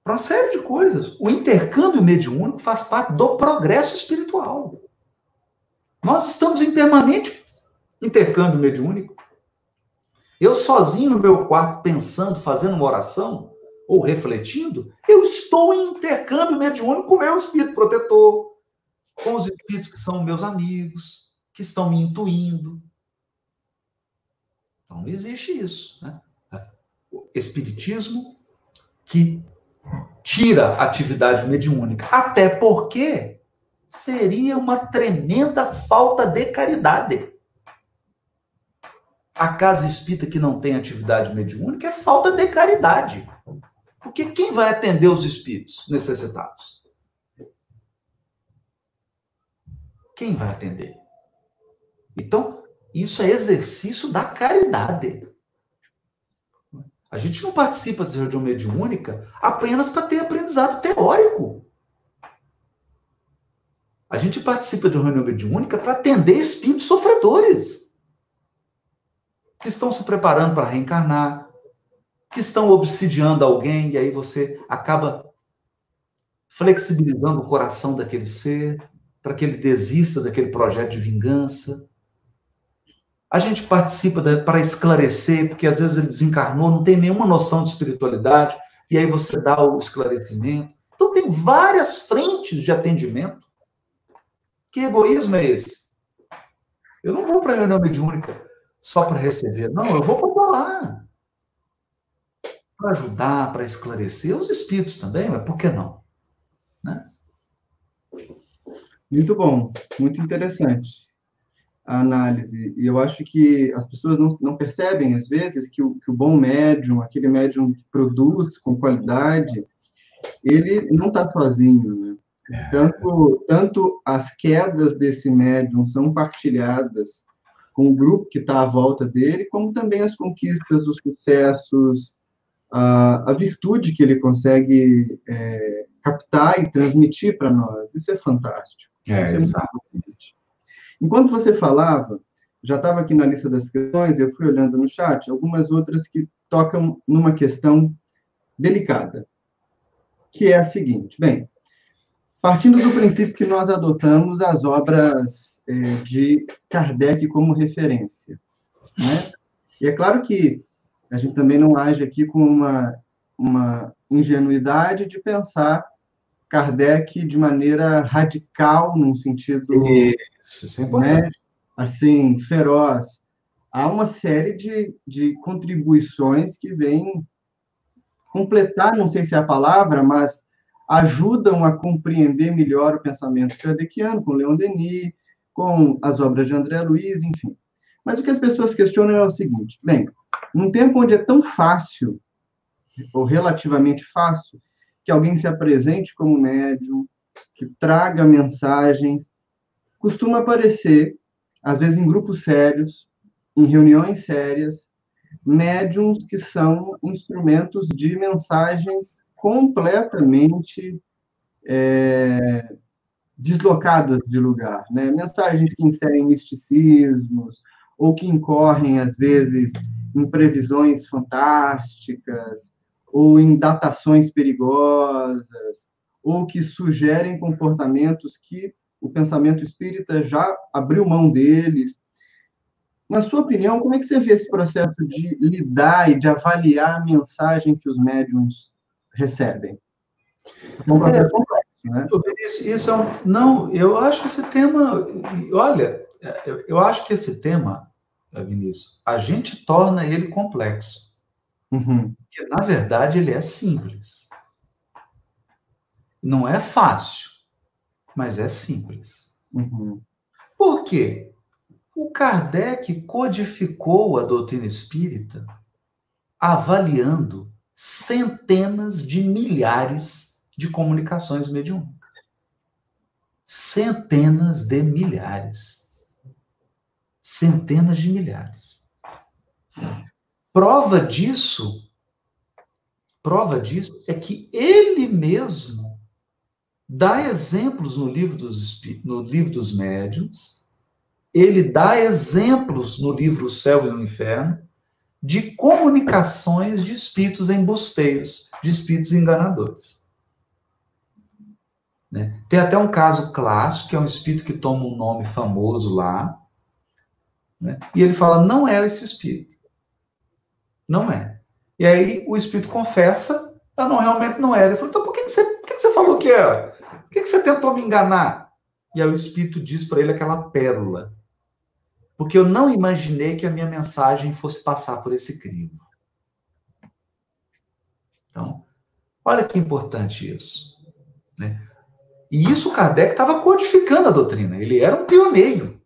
Para uma série de coisas. O intercâmbio mediúnico faz parte do progresso espiritual. Nós estamos em permanente intercâmbio mediúnico. Eu sozinho no meu quarto, pensando, fazendo uma oração, ou refletindo, eu estou em intercâmbio mediúnico com o meu espírito protetor, com os espíritos que são meus amigos, que estão me intuindo. Então, não existe isso. Né? O espiritismo que tira a atividade mediúnica. Até porque seria uma tremenda falta de caridade. A casa espírita que não tem atividade mediúnica é falta de caridade. Porque quem vai atender os espíritos necessitados? Quem vai atender? Então, isso é exercício da caridade. A gente não participa de reunião mediúnica apenas para ter aprendizado teórico. A gente participa de uma reunião mediúnica para atender espíritos sofredores, que estão se preparando para reencarnar, que estão obsidiando alguém, e aí você acaba flexibilizando o coração daquele ser, para que ele desista daquele projeto de vingança. A gente participa para esclarecer, porque às vezes ele desencarnou, não tem nenhuma noção de espiritualidade, e aí você dá o esclarecimento. Então tem várias frentes de atendimento. Que egoísmo é esse? Eu não vou para a reunião mediúnica só para receber. Não, eu vou para lá. Para ajudar, para esclarecer os espíritos também, mas por que não? Né? Muito bom, muito interessante a análise. E eu acho que as pessoas não percebem, às vezes, que o bom médium, aquele médium que produz com qualidade, ele não está sozinho, né? Tanto as quedas desse médium são partilhadas com o grupo que está à volta dele, como também as conquistas, os sucessos, a virtude que ele consegue captar e transmitir para nós. Isso é fantástico. Exatamente. Enquanto você falava, já estava aqui na lista das questões, eu fui olhando no chat, algumas outras que tocam numa questão delicada, que é a seguinte. Bem, partindo do princípio que nós adotamos as obras de Kardec como referência, né? E é claro que a gente também não age aqui com uma ingenuidade de pensar Kardec de maneira radical, num sentido, Isso é importante. né, assim, feroz. há uma série de contribuições que vêm completar, não sei se é a palavra, mas ajudam a compreender melhor o pensamento kardeciano, com Leon Denis, com as obras de André Luiz, enfim. Mas o que as pessoas questionam é o seguinte: bem, num tempo onde é tão fácil, ou relativamente fácil, que alguém se apresente como médium, que traga mensagens, costuma aparecer, às vezes em grupos sérios, em reuniões sérias, médiums que são instrumentos de mensagens completamente deslocadas de lugar, né? Mensagens que inserem misticismos, ou que incorrem, às vezes, em previsões fantásticas, ou em datações perigosas, ou que sugerem comportamentos que o pensamento espírita já abriu mão deles. Na sua opinião, como é que você vê esse processo de lidar e de avaliar a mensagem que os médiums recebem? É um processo complexo, né? Isso é um, não, eu acho que esse tema, olha, eu acho que esse tema, Vinícius, a gente torna ele complexo. Uhum. Porque, na verdade, ele é simples. Não é fácil, mas é simples. Uhum. Por quê? O Kardec codificou a doutrina espírita avaliando centenas de milhares de comunicações mediúnicas. Centenas de milhares. Centenas de milhares. Prova disso é que ele mesmo dá exemplos no livro dos Médiuns, ele dá exemplos no livro O Céu e o Inferno de comunicações de espíritos embusteiros, de espíritos enganadores. Né? Tem até um caso clássico, que é um espírito que toma um nome famoso lá, né? E ele fala, não é esse espírito. Não é. E aí o espírito confessa, não, realmente não era. Ele falou, então por que você falou que era? Por que você tentou me enganar? E aí o espírito diz para ele aquela pérola. Porque eu não imaginei que a minha mensagem fosse passar por esse crivo. Então, olha que importante isso. Né? E isso o Kardec estava codificando a doutrina. Ele era um pioneiro.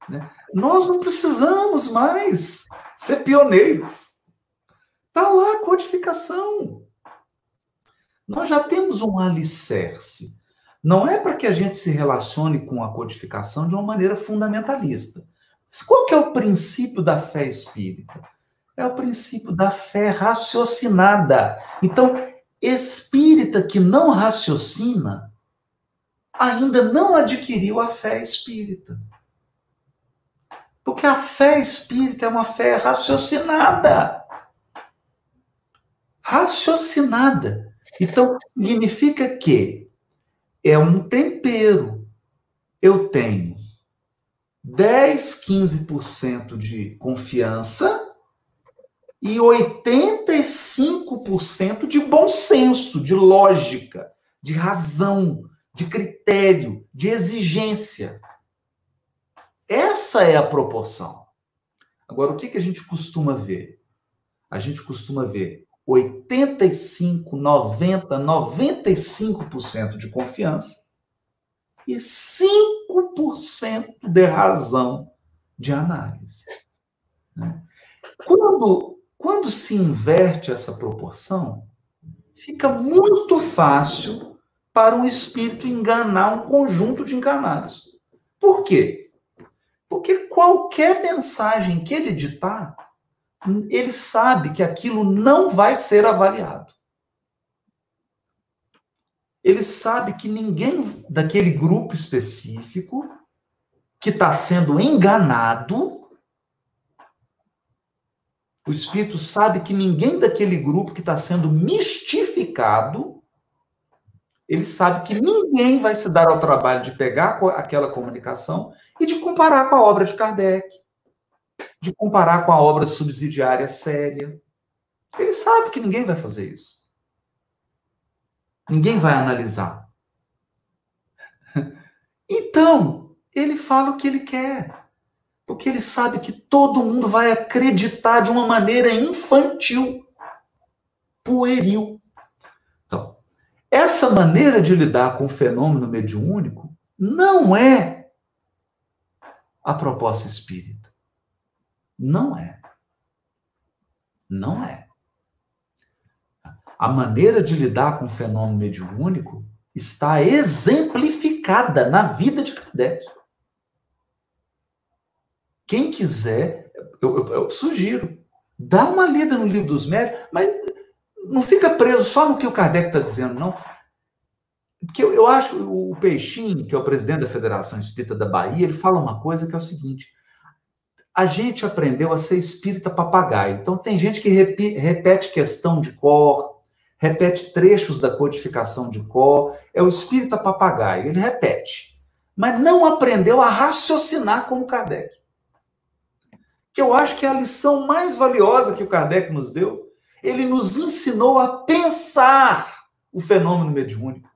Né? Nós não precisamos mais ser pioneiros. Está lá a codificação. Nós já temos um alicerce. Não é para que a gente se relacione com a codificação de uma maneira fundamentalista. Mas qual que é o princípio da fé espírita? É o princípio da fé raciocinada. Então, espírita que não raciocina ainda não adquiriu a fé espírita. Porque a fé espírita é uma fé raciocinada. Raciocinada. Então, significa que é um tempero. Eu tenho 10, 15% de confiança e 85% de bom senso, de lógica, de razão, de critério, de exigência. Essa é a proporção. Agora, o que a gente costuma ver? A gente costuma ver 85, 90, 95% de confiança e 5% de razão de análise. Né? Quando se inverte essa proporção, fica muito fácil para um espírito enganar um conjunto de enganados. Por quê? Porque qualquer mensagem que ele ditar, ele sabe que aquilo não vai ser avaliado. Ele sabe que ninguém daquele grupo específico que está sendo enganado, o espírito sabe que ninguém daquele grupo que está sendo mistificado, ele sabe que ninguém vai se dar ao trabalho de pegar aquela comunicação e de comparar com a obra de Kardec, de comparar com a obra subsidiária séria. Ele sabe que ninguém vai fazer isso. Ninguém vai analisar. Então, ele fala o que ele quer. Porque ele sabe que todo mundo vai acreditar de uma maneira infantil, pueril. Então, essa maneira de lidar com o fenômeno mediúnico não é a proposta espírita. Não é. Não é. A maneira de lidar com o fenômeno mediúnico está exemplificada na vida de Kardec. Quem quiser, eu sugiro, dá uma lida no Livro dos Médiuns, mas não fica preso só no que o Kardec está dizendo, não. Porque eu acho que o Peixinho, que é o presidente da Federação Espírita da Bahia, ele fala uma coisa que é o seguinte: a gente aprendeu a ser espírita papagaio. Então tem gente que repete questão de cor, repete trechos da codificação de cor, é o espírita papagaio, ele repete, mas não aprendeu a raciocinar como Kardec. Que eu acho que é a lição mais valiosa que o Kardec nos deu. Ele nos ensinou a pensar o fenômeno mediúnico.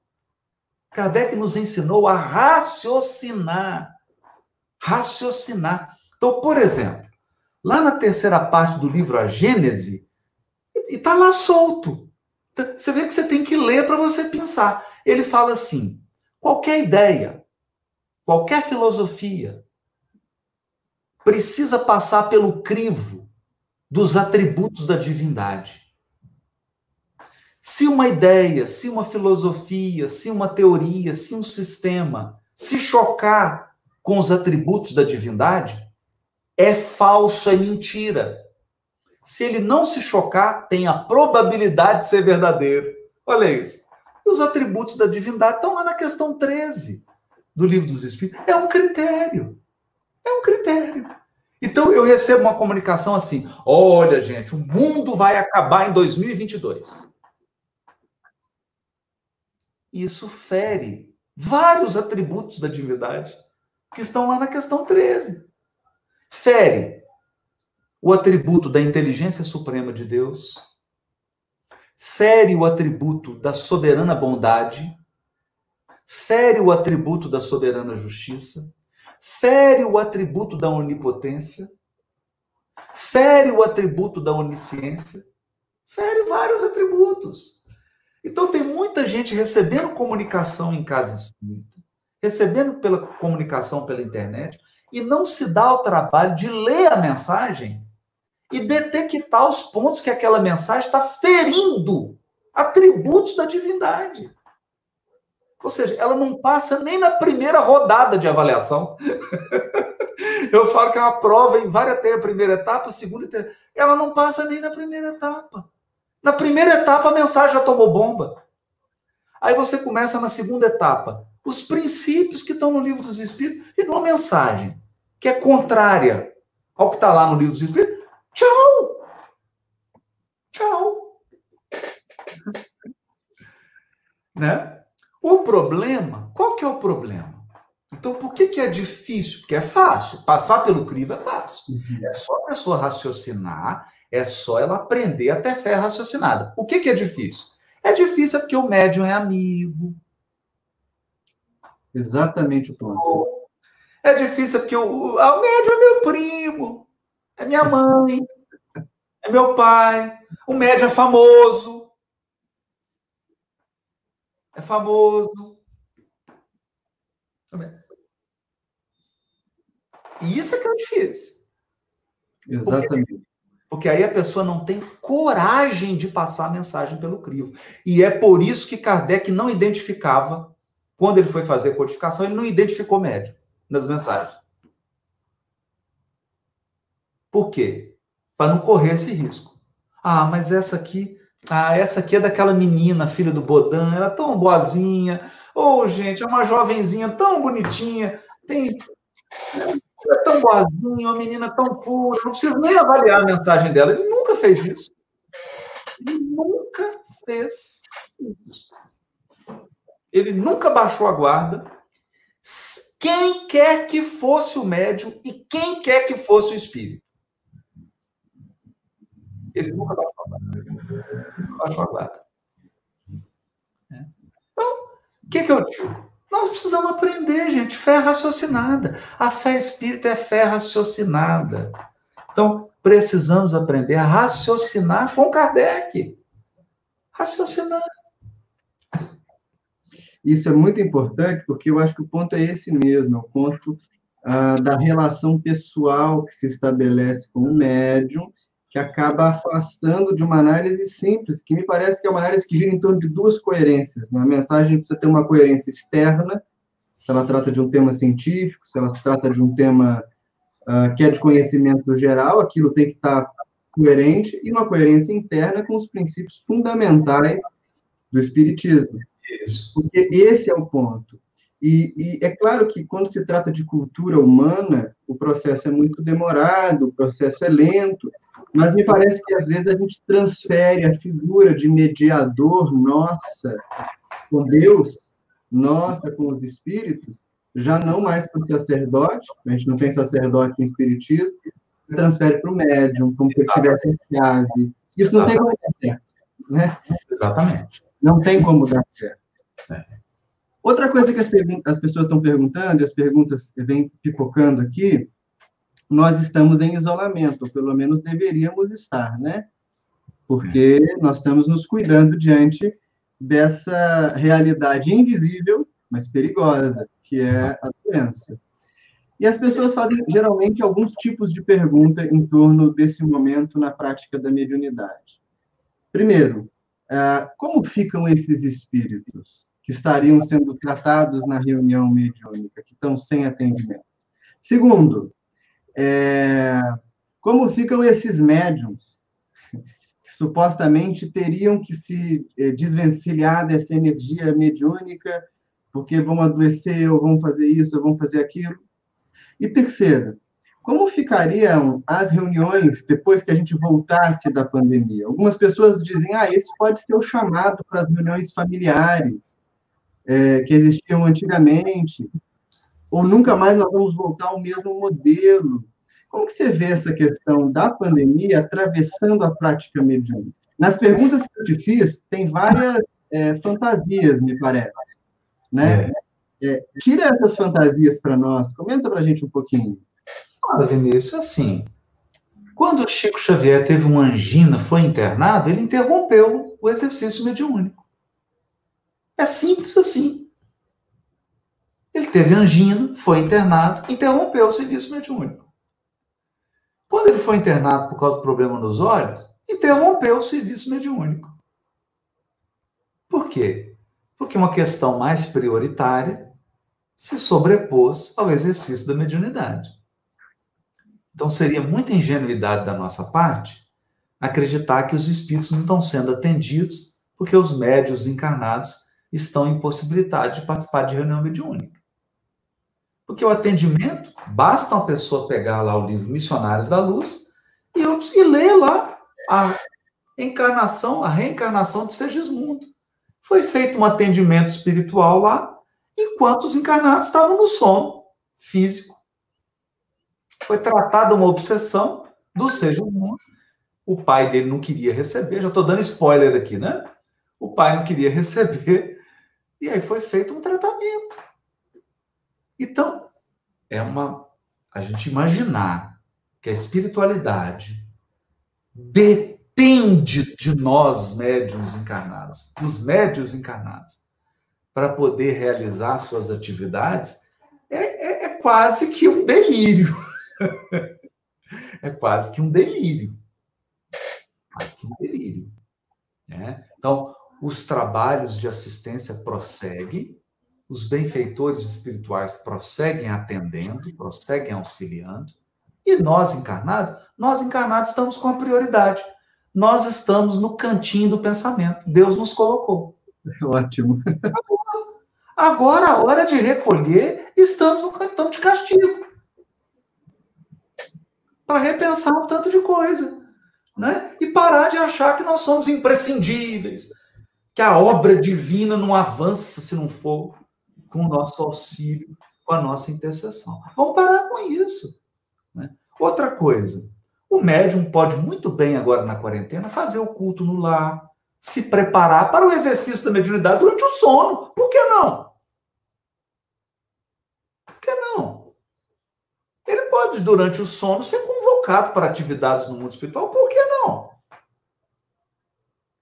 Kardec nos ensinou a raciocinar. Raciocinar. Então, por exemplo, lá na terceira parte do livro A Gênese, e está lá solto. Você vê que você tem que ler para você pensar. Ele fala assim: qualquer ideia, qualquer filosofia, precisa passar pelo crivo dos atributos da divindade. Se uma ideia, se uma filosofia, se uma teoria, se um sistema se chocar com os atributos da divindade, é falso, é mentira. Se ele não se chocar, tem a probabilidade de ser verdadeiro. Olha isso. E os atributos da divindade estão lá na questão 13 do Livro dos Espíritos. É um critério. É um critério. Então, eu recebo uma comunicação assim: olha, gente, o mundo vai acabar em 2022. Isso fere vários atributos da divindade que estão lá na questão 13. Fere o atributo da inteligência suprema de Deus, fere o atributo da soberana bondade, fere o atributo da soberana justiça, fere o atributo da onipotência, fere o atributo da onisciência, fere vários atributos. Então tem muita gente recebendo comunicação em casa espírita, recebendo pela comunicação pela internet, e não se dá o trabalho de ler a mensagem e detectar os pontos que aquela mensagem está ferindo atributos da divindade. Ou seja, ela não passa nem na primeira rodada de avaliação. Eu falo que é uma prova em várias, tem a primeira etapa, a segunda e terceira. Ela não passa nem na primeira etapa. Na primeira etapa, a mensagem já tomou bomba. Aí você começa na segunda etapa. Os princípios que estão no Livro dos Espíritos e numa mensagem que é contrária ao que está lá no Livro dos Espíritos. Tchau! Tchau! Né? O problema, qual que é o problema? Então, por que é difícil? Porque é fácil. Passar pelo crivo é fácil. É só a pessoa raciocinar, é só ela aprender a ter fé raciocinada. O que é difícil? É difícil porque o médium é amigo. Exatamente o ponto. É difícil porque o médium é meu primo, é minha mãe, é meu pai. O médium é famoso. É famoso. E isso é que é difícil. Exatamente. Porque aí a pessoa não tem coragem de passar a mensagem pelo crivo. E é por isso que Kardec não identificava, quando ele foi fazer a codificação, ele não identificou médium nas mensagens. Por quê? Para não correr esse risco. Ah, mas essa aqui é daquela menina, filha do Bodin, ela é tão boazinha. Ou, gente, é uma jovenzinha tão bonitinha, é tão boazinha, uma menina tão pura, não preciso nem avaliar a mensagem dela. Ele nunca fez isso. Ele nunca fez isso. Ele nunca baixou a guarda. Quem quer que fosse o médium e quem quer que fosse o espírito. Ele nunca baixou a guarda. Nunca baixou a guarda. Então, o que eu digo? Nós precisamos aprender, gente, fé raciocinada. A fé espírita é fé raciocinada. Então, precisamos aprender a raciocinar com Kardec. Raciocinar. Isso é muito importante, porque eu acho que o ponto é esse mesmo, é o ponto da relação pessoal que se estabelece com o médium, que acaba afastando de uma análise simples, que me parece que é uma análise que gira em torno de duas coerências. Né? A mensagem precisa ter uma coerência externa, se ela trata de um tema científico, se ela trata de um tema que é de conhecimento geral, aquilo tem que estar coerente, e uma coerência interna com os princípios fundamentais do Espiritismo. Isso. Porque esse é o ponto. E é claro que, quando se trata de cultura humana, o processo é muito demorado, o processo é lento, mas me parece que, às vezes, a gente transfere a figura de mediador nossa com Deus, nossa com os espíritos, já não mais para o sacerdote, a gente não tem sacerdote em espiritismo, transfere para o médium, como se ele tivesse a chave. Isso não tem como dar certo. Né? Exatamente. Não tem como dar certo. Outra coisa que as pessoas estão perguntando, e as perguntas vêm pipocando aqui, nós estamos em isolamento, ou pelo menos deveríamos estar, né? Porque nós estamos nos cuidando diante dessa realidade invisível, mas perigosa, que é a doença. E as pessoas fazem, geralmente, alguns tipos de pergunta em torno desse momento na prática da mediunidade. Primeiro, como ficam esses espíritos que estariam sendo tratados na reunião mediúnica, que estão sem atendimento? Segundo, como ficam esses médiums que supostamente teriam que se desvencilhar dessa energia mediúnica porque vão adoecer, ou vão fazer isso, ou vão fazer aquilo? E terceiro, como ficariam as reuniões depois que a gente voltasse da pandemia? Algumas pessoas dizem, esse pode ser o chamado para as reuniões familiares que existiam antigamente, ou nunca mais nós vamos voltar ao mesmo modelo. Como que você vê essa questão da pandemia atravessando a prática mediúnica? Nas perguntas que eu te fiz, tem várias fantasias, me parece. Né? Tira essas fantasias para nós, comenta para a gente um pouquinho. Olha, Vinícius, assim, quando o Chico Xavier teve uma angina, foi internado, ele interrompeu o exercício mediúnico. É simples assim. Ele teve angina, foi internado, interrompeu o serviço mediúnico. Quando ele foi internado por causa do problema nos olhos, interrompeu o serviço mediúnico. Por quê? Porque uma questão mais prioritária se sobrepôs ao exercício da mediunidade. Então, seria muita ingenuidade da nossa parte acreditar que os espíritos não estão sendo atendidos porque os médiuns encarnados estão impossibilitados de participar de reunião mediúnica. Porque o atendimento, basta uma pessoa pegar lá o livro Missionários da Luz e ler lá a reencarnação de Segismundo. Foi feito um atendimento espiritual lá, enquanto os encarnados estavam no sono físico. Foi tratada uma obsessão do Segismundo. O pai dele não queria receber, já estou dando spoiler aqui, né? O pai não queria receber, e aí foi feito um tratamento. Então, a gente imaginar que a espiritualidade depende de nós, médiuns encarnados, dos médiuns encarnados, para poder realizar suas atividades, é quase que um delírio. É quase que um delírio. Quase que um delírio. Né? Então, os trabalhos de assistência prosseguem, os benfeitores espirituais prosseguem atendendo, prosseguem auxiliando, e nós encarnados estamos com a prioridade. Nós estamos no cantinho do pensamento. Deus nos colocou. Ótimo. Agora, a hora de recolher, estamos no cantão de castigo. Para repensar um tanto de coisa. Né? E parar de achar que nós somos imprescindíveis, que a obra divina não avança se não for com o nosso auxílio, com a nossa intercessão. Vamos parar com isso. Né? Outra coisa, o médium pode muito bem agora na quarentena fazer o culto no lar, se preparar para o exercício da mediunidade durante o sono. Por que não? pode, durante o sono, ser convocado para atividades no mundo espiritual. Por que não?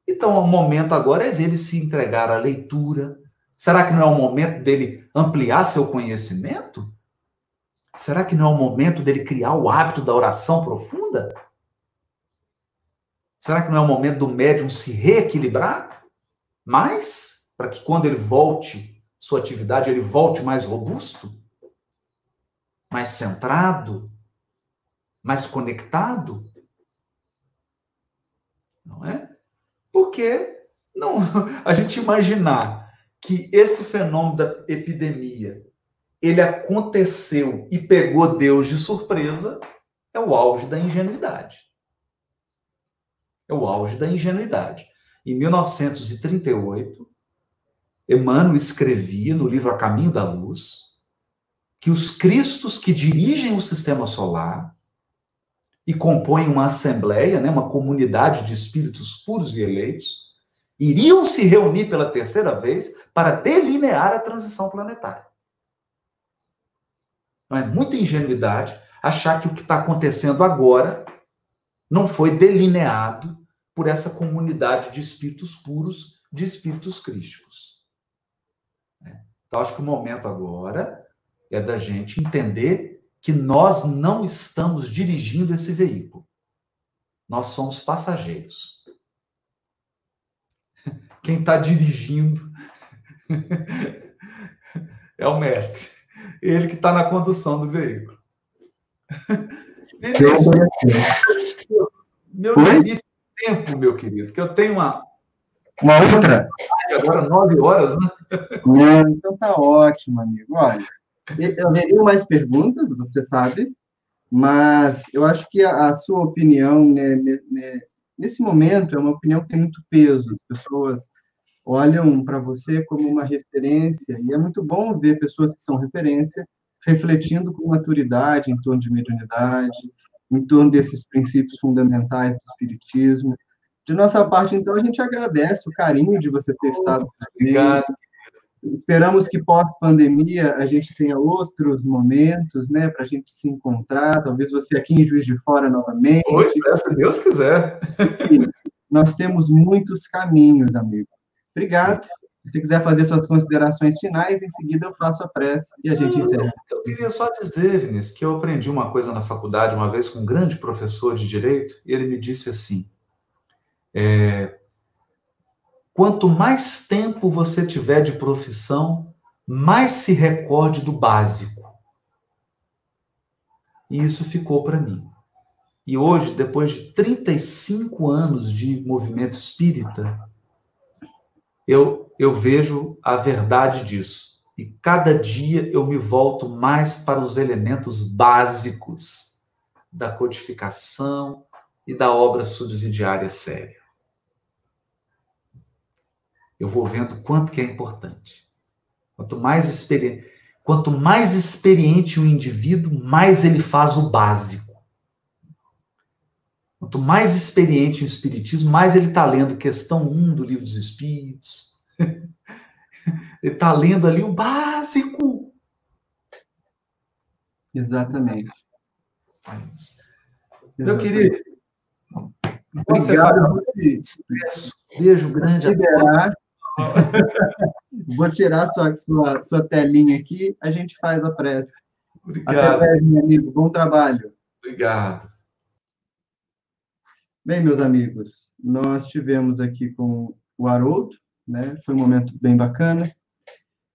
Então, o momento agora é dele se entregar à leitura. Será que não é o momento dele ampliar seu conhecimento? Será que não é o momento dele criar o hábito da oração profunda? Será que não é o momento do médium se reequilibrar mais? Para que quando ele volte sua atividade, ele volte mais robusto? Mais centrado? Mais conectado? Não é? Porque não, a gente imaginar que esse fenômeno da epidemia ele aconteceu e pegou Deus de surpresa, é o auge da ingenuidade. É o auge da ingenuidade. Em 1938, Emmanuel escrevia no livro A Caminho da Luz que os cristos que dirigem o sistema solar e compõem uma assembleia, né, uma comunidade de espíritos puros e eleitos, iriam se reunir pela terceira vez para delinear a transição planetária. Não é muita ingenuidade achar que o que está acontecendo agora não foi delineado por essa comunidade de espíritos puros, de espíritos crísticos. Então, acho que o momento agora é da gente entender que nós não estamos dirigindo esse veículo. Nós somos passageiros. Quem está dirigindo é o mestre. Ele que está na condução do veículo. Meu limite de tempo, meu querido, que eu tenho uma outra. Agora 9 horas, né? Não, então tá ótimo, amigo. Olha, haveriam mais perguntas, você sabe, mas eu acho que a sua opinião, né, nesse momento, é uma opinião que tem muito peso. As pessoas olham para você como uma referência, e é muito bom ver pessoas que são referência refletindo com maturidade em torno de mediunidade, em torno desses princípios fundamentais do Espiritismo. De nossa parte, então, a gente agradece o carinho de você ter estado comigo. Obrigado. Esperamos que pós-pandemia a gente tenha outros momentos, né, para a gente se encontrar, talvez você aqui em Juiz de Fora novamente. Hoje, se Deus quiser. Enfim, nós temos muitos caminhos, amigo. Obrigado. Se você quiser fazer suas considerações finais, em seguida eu faço a prece e a gente encerra. Eu queria só dizer, Vinícius, que eu aprendi uma coisa na faculdade uma vez com um grande professor de Direito, e ele me disse assim, quanto mais tempo você tiver de profissão, mais se recorde do básico. E isso ficou para mim. E hoje, depois de 35 anos de movimento espírita, eu vejo a verdade disso. E cada dia eu me volto mais para os elementos básicos da codificação e da obra subsidiária séria. Eu vou vendo quanto que é importante. Quanto mais experiente o indivíduo, mais ele faz o básico. Quanto mais experiente o espiritismo, mais ele está lendo questão 1 do Livro dos Espíritos. Ele está lendo ali o básico. Exatamente. Meu querido, obrigado. Beijo grande a todos. Vou tirar sua telinha aqui, a gente faz a prece. Obrigado. Até breve, meu amigo. Bom trabalho. Obrigado. Bem, meus amigos, nós tivemos aqui com o Haroldo, né? Foi um momento bem bacana.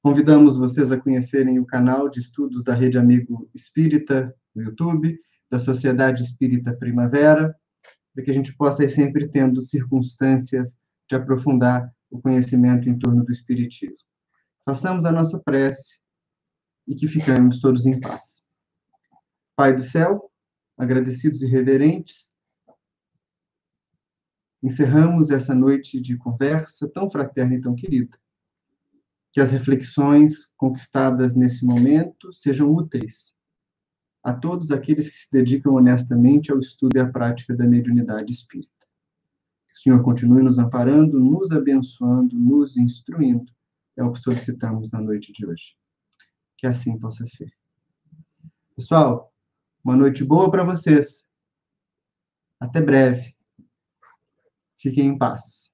Convidamos vocês a conhecerem o canal de estudos da Rede Amigo Espírita no YouTube, da Sociedade Espírita Primavera, para que a gente possa ir sempre tendo circunstâncias de aprofundar o conhecimento em torno do Espiritismo. Façamos a nossa prece e que ficamos todos em paz. Pai do céu, agradecidos e reverentes, encerramos essa noite de conversa tão fraterna e tão querida. Que as reflexões conquistadas nesse momento sejam úteis a todos aqueles que se dedicam honestamente ao estudo e à prática da mediunidade espírita. Que o Senhor continue nos amparando, nos abençoando, nos instruindo. É o que solicitamos na noite de hoje. Que assim possa ser. Pessoal, Uma noite boa para vocês. Até breve. Fiquem em paz.